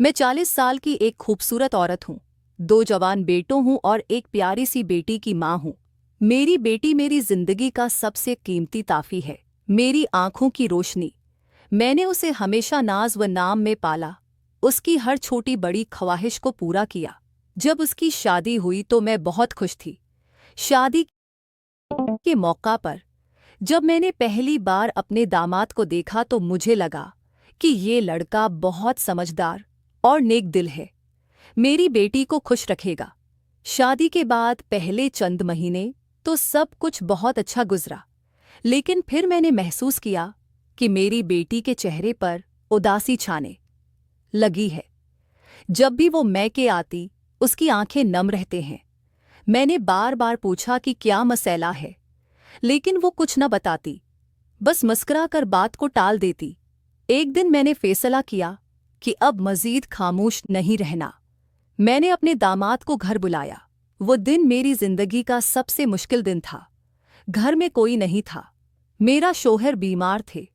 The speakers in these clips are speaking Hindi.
मैं 40 साल की एक खूबसूरत औरत हूँ। 2 जवान बेटों हूँ और एक प्यारी सी बेटी की माँ हूँ। मेरी बेटी मेरी जिंदगी का सबसे कीमती ताफ़ी है, मेरी आंखों की रोशनी। मैंने उसे हमेशा नाज व नाम में पाला, उसकी हर छोटी बड़ी ख्वाहिश को पूरा किया। जब उसकी शादी हुई तो मैं बहुत खुश थी। शादी के मौका पर जब मैंने पहली बार अपने दामाद को देखा तो मुझे लगा कि ये लड़का बहुत समझदार और नेक दिल है, मेरी बेटी को खुश रखेगा। शादी के बाद पहले चंद महीने तो सब कुछ बहुत अच्छा गुजरा, लेकिन फिर मैंने महसूस किया कि मेरी बेटी के चेहरे पर उदासी छाने लगी है। जब भी वो मैके आती, उसकी आंखें नम रहते हैं। मैंने बार बार पूछा कि क्या मसला है, लेकिन वो कुछ न बताती, बस मुस्कुरा कर बात को टाल देती। एक दिन मैंने फैसला किया कि अब मजीद खामोश नहीं रहना। मैंने अपने दामाद को घर बुलाया। वो दिन मेरी जिंदगी का सबसे मुश्किल दिन था। घर में कोई नहीं था, मेरा शौहर बीमार थे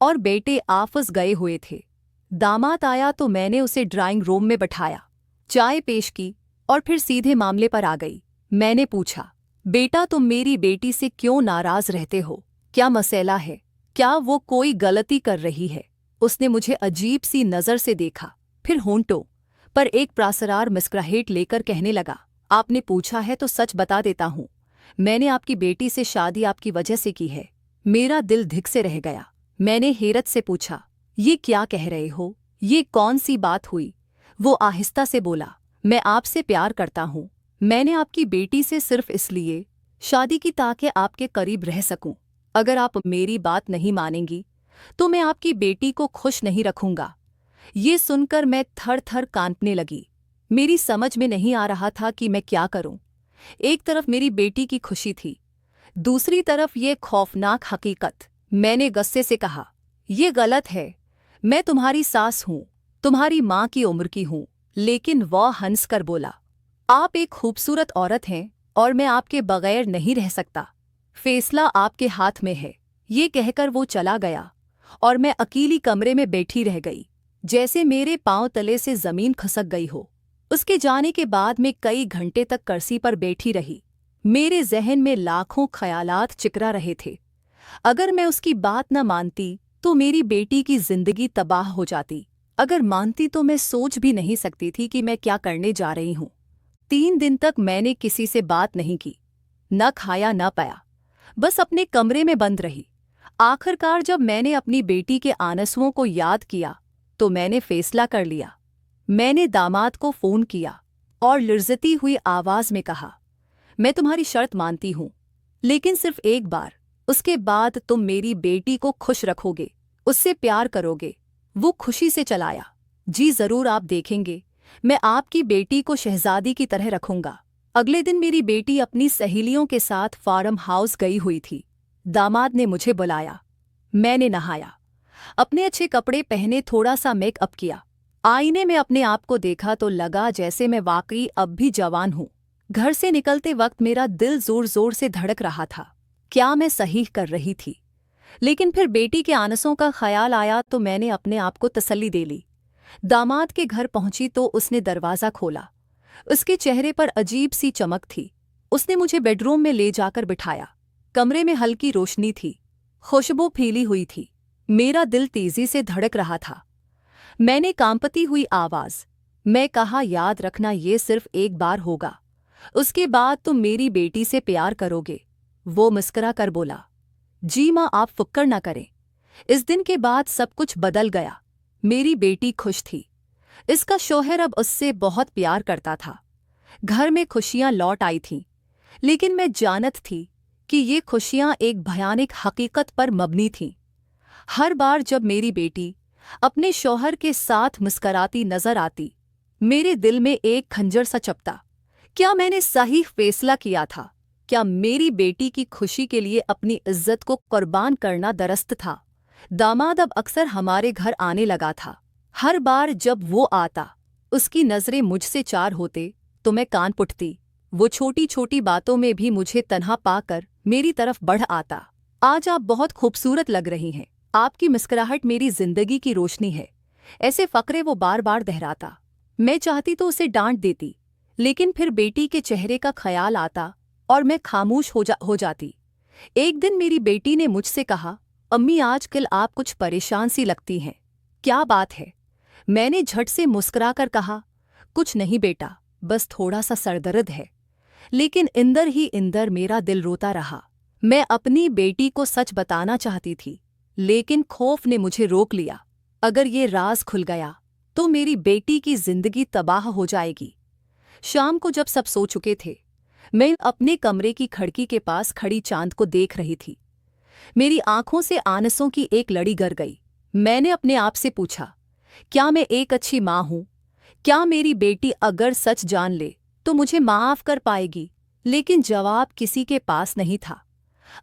और बेटे आफस गए हुए थे। दामाद आया तो मैंने उसे ड्राइंग रूम में बैठाया, चाय पेश की और फिर सीधे मामले पर आ गई। मैंने पूछा, बेटा तुम मेरी बेटी से क्यों नाराज रहते हो? क्या मसला है? क्या वो कोई गलती कर रही है? उसने मुझे अजीब सी नज़र से देखा, फिर होंठों पर एक प्रासरार मुस्कुराहट लेकर कहने लगा, आपने पूछा है तो सच बता देता हूँ। मैंने आपकी बेटी से शादी आपकी वजह से की है। मेरा दिल धिक से रह गया। मैंने हैरत से पूछा, ये क्या कह रहे हो? ये कौन सी बात हुई? वो आहिस्ता से बोला, मैं आपसे प्यार करता हूँ। मैंने आपकी बेटी से सिर्फ इसलिए शादी की ताकि आपके करीब रह सकूं। अगर आप मेरी बात नहीं मानेंगी तो मैं आपकी बेटी को खुश नहीं रखूंगा। ये सुनकर मैं थर थर कांपने लगी। मेरी समझ में नहीं आ रहा था कि मैं क्या करूं। एक तरफ मेरी बेटी की खुशी थी, दूसरी तरफ ये खौफनाक हकीकत। मैंने गुस्से से कहा, ये गलत है। मैं तुम्हारी सास हूं, तुम्हारी माँ की उम्र की हूं। लेकिन वह हंसकर बोला, आप एक खूबसूरत औरत हैं और मैं आपके बगैर नहीं रह सकता। फैसला आपके हाथ में है। ये कहकर वो चला गया और मैं अकेली कमरे में बैठी रह गई, जैसे मेरे पांव तले से जमीन खिसक गई हो। उसके जाने के बाद मैं कई घंटे तक कुर्सी पर बैठी रही। मेरे जहन में लाखों ख्यालात चिकरा रहे थे। अगर मैं उसकी बात न मानती तो मेरी बेटी की जिंदगी तबाह हो जाती। अगर मानती तो मैं सोच भी नहीं सकती थी कि मैं क्या करने जा रही हूँ। 3 दिन तक मैंने किसी से बात नहीं की, न खाया न पाया, बस अपने कमरे में बंद रही। आखिरकार जब मैंने अपनी बेटी के आंसुओं को याद किया तो मैंने फैसला कर लिया। मैंने दामाद को फोन किया और लर्जती हुई आवाज में कहा, मैं तुम्हारी शर्त मानती हूं, लेकिन सिर्फ एक बार। उसके बाद तुम मेरी बेटी को खुश रखोगे, उससे प्यार करोगे। वो खुशी से चलाया, जी जरूर, आप देखेंगे, मैं आपकी बेटी को शहजादी की तरह रखूंगा। अगले दिन मेरी बेटी अपनी सहेलियों के साथ फार्म हाउस गई हुई थी। दामाद ने मुझे बुलाया। मैंने नहाया, अपने अच्छे कपड़े पहने, थोड़ा सा मेकअप किया। आईने में अपने आप को देखा तो लगा जैसे मैं वाकई अब भी जवान हूँ। घर से निकलते वक्त मेरा दिल जोर जोर से धड़क रहा था। क्या मैं सही कर रही थी? लेकिन फिर बेटी के आंसुओं का ख्याल आया तो मैंने अपने आप को तसल्ली दे ली। दामाद के घर पहुंची तो उसने दरवाज़ा खोला। उसके चेहरे पर अजीब सी चमक थी। उसने मुझे बेडरूम में ले जाकर बिठाया। कमरे में हल्की रोशनी थी, खुशबू फैली हुई थी। मेरा दिल तेजी से धड़क रहा था। मैंने कांपती हुई आवाज मैं कहा, याद रखना, ये सिर्फ एक बार होगा, उसके बाद तुम मेरी बेटी से प्यार करोगे। वो मुस्कुरा कर बोला, जी माँ, आप फिक्र न करें। इस दिन के बाद सब कुछ बदल गया। मेरी बेटी खुश थी। इसका शौहर अब उससे बहुत प्यार करता था। घर में खुशियां लौट आई थीं, लेकिन मैं जानत थी कि ये खुशियां एक भयानक हकीकत पर मबनी थीं। हर बार जब मेरी बेटी अपने शौहर के साथ मुस्कराती नजर आती, मेरे दिल में एक खंजर सा चपता। क्या मैंने सही फैसला किया था? क्या मेरी बेटी की खुशी के लिए अपनी इज्जत को कुर्बान करना दुरुस्त था? दामाद अब अक्सर हमारे घर आने लगा था। हर बार जब वो आता, उसकी नजरें मुझसे चार होते तो मैं कान पुटती। वो छोटी छोटी बातों में भी मुझे तन्हा पाकर मेरी तरफ बढ़ आता। आज आप बहुत खूबसूरत लग रही हैं। आपकी मुस्कुराहट मेरी जिंदगी की रोशनी है। ऐसे फकरे वो बार बार दोहराता। मैं चाहती तो उसे डांट देती, लेकिन फिर बेटी के चेहरे का ख्याल आता और मैं खामोश हो जाती। एक दिन मेरी बेटी ने मुझसे कहा, अम्मी आजकल आप कुछ परेशान सी लगती हैं, क्या बात है? मैंने झट से मुस्कुराकर कहा, कुछ नहीं बेटा, बस थोड़ा सा सरदर्द है। लेकिन इंदर ही इंदर मेरा दिल रोता रहा। मैं अपनी बेटी को सच बताना चाहती थी, लेकिन खौफ ने मुझे रोक लिया। अगर ये राज खुल गया तो मेरी बेटी की जिंदगी तबाह हो जाएगी। शाम को जब सब सो चुके थे, मैं अपने कमरे की खिड़की के पास खड़ी चांद को देख रही थी। मेरी आंखों से आंसुओं की एक लड़ी गर गई। मैंने अपने आप से पूछा, क्या मैं एक अच्छी माँ हूँ? क्या मेरी बेटी अगर सच जान ले तो मुझे माफ कर पाएगी? लेकिन जवाब किसी के पास नहीं था।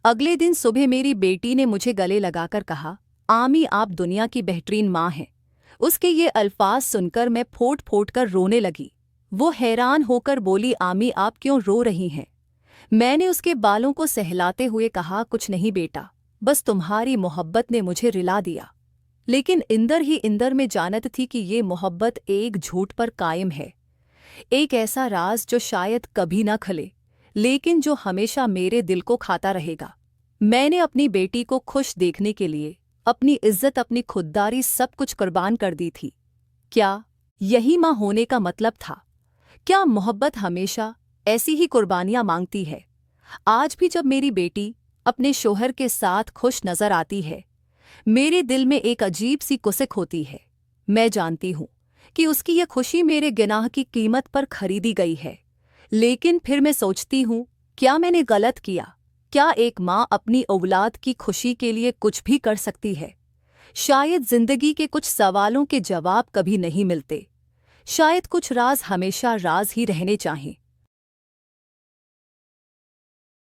अगले दिन सुबह मेरी बेटी ने मुझे गले लगाकर कहा, आमी आप दुनिया की बेहतरीन माँ हैं। उसके ये अल्फाज सुनकर मैं फूट फूट कर रोने लगी। वो हैरान होकर बोली, आमी आप क्यों रो रही हैं? मैंने उसके बालों को सहलाते हुए कहा, कुछ नहीं बेटा, बस तुम्हारी मोहब्बत ने मुझे रिला दिया। लेकिन इंदर ही इंदर में जानत थी कि ये मोहब्बत एक झूठ पर कायम है, एक ऐसा राज जो शायद कभी न खले, लेकिन जो हमेशा मेरे दिल को खाता रहेगा। मैंने अपनी बेटी को खुश देखने के लिए अपनी इज्जत, अपनी खुददारी सब कुछ कुर्बान कर दी थी। क्या यही माँ होने का मतलब था? क्या मोहब्बत हमेशा ऐसी ही कुर्बानियां मांगती है? आज भी जब मेरी बेटी अपने शोहर के साथ खुश नजर आती है, मेरे दिल में एक अजीब सी कुसिक होती है। मैं जानती हूँ कि उसकी यह खुशी मेरे गुनाह की कीमत पर खरीदी गई है। लेकिन फिर मैं सोचती हूँ, क्या मैंने गलत किया? क्या एक माँ अपनी औलाद की खुशी के लिए कुछ भी कर सकती है? शायद जिंदगी के कुछ सवालों के जवाब कभी नहीं मिलते। शायद कुछ राज हमेशा राज ही रहने चाहिए।